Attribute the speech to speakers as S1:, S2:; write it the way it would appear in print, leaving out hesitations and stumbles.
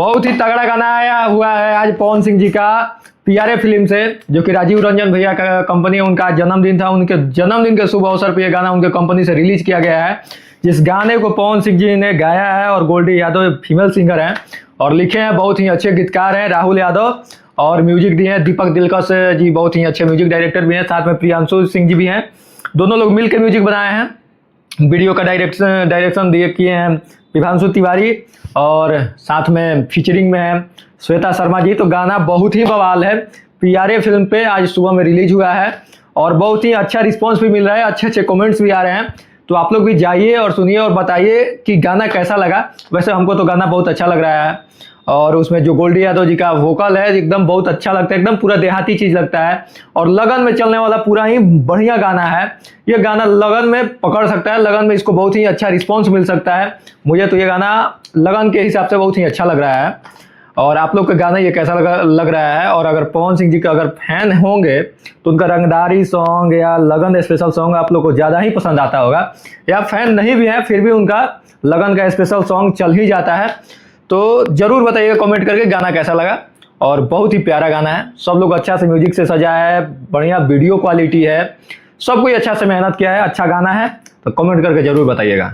S1: बहुत ही तगड़ा गाना आया हुआ है आज पवन सिंह जी का पीआरए फिल्म से, जो कि राजीव रंजन भैया का कंपनी है, उनका जन्मदिन था। उनके जन्मदिन के शुभ अवसर पर यह गाना उनके कंपनी से रिलीज किया गया है। जिस गाने को पवन सिंह जी ने गाया है और गोल्डी यादव फीमेल सिंगर हैं और लिखे हैं, बहुत ही अच्छे गीतकार हैं राहुल यादव, और म्यूजिक दिए हैं दीपक दिलकश जी, बहुत ही अच्छे म्यूजिक डायरेक्टर भी हैं। साथ में प्रियांशु सिंह जी भी हैं, दोनों लोग मिलकर म्यूजिक बनाए हैं। वीडियो का डायरेक्शन दिए किए हैं विभांशु तिवारी, और साथ में फीचरिंग में है श्वेता शर्मा जी। तो गाना बहुत ही बवाल है, पीआरए फिल्म पे आज सुबह में रिलीज हुआ है और बहुत ही अच्छा रिस्पांस भी मिल रहा है, अच्छे अच्छे कमेंट्स भी आ रहे हैं। तो आप लोग भी जाइए और सुनिए और बताइए कि गाना कैसा लगा। वैसे हमको तो गाना बहुत अच्छा लग रहा है, और उसमें जो गोल्डी यादव जी का वोकल है एकदम बहुत अच्छा लगता है, एकदम पूरा देहाती चीज़ लगता है, और लगन में चलने वाला पूरा ही बढ़िया गाना है। ये गाना लगन में पकड़ सकता है, लगन में इसको बहुत ही अच्छा रिस्पॉन्स मिल सकता है। मुझे तो ये गाना लगन के हिसाब से बहुत ही अच्छा लग रहा है। और आप लोग का गाना ये कैसा लग रहा है? और अगर पवन सिंह जी का अगर फैन होंगे तो उनका रंगदारी सॉन्ग या लगन स्पेशल सॉन्ग आप लोग को ज़्यादा ही पसंद आता होगा, या फैन नहीं भी है फिर भी उनका लगन का स्पेशल सॉन्ग चल ही जाता है। तो ज़रूर बताइएगा कमेंट करके गाना कैसा लगा। और बहुत ही प्यारा गाना है, सब लोग अच्छा से म्यूजिक से सजाया है, बढ़िया वीडियो क्वालिटी है, सब कोई अच्छा से मेहनत किया है, अच्छा गाना है। तो कमेंट करके ज़रूर बताइएगा।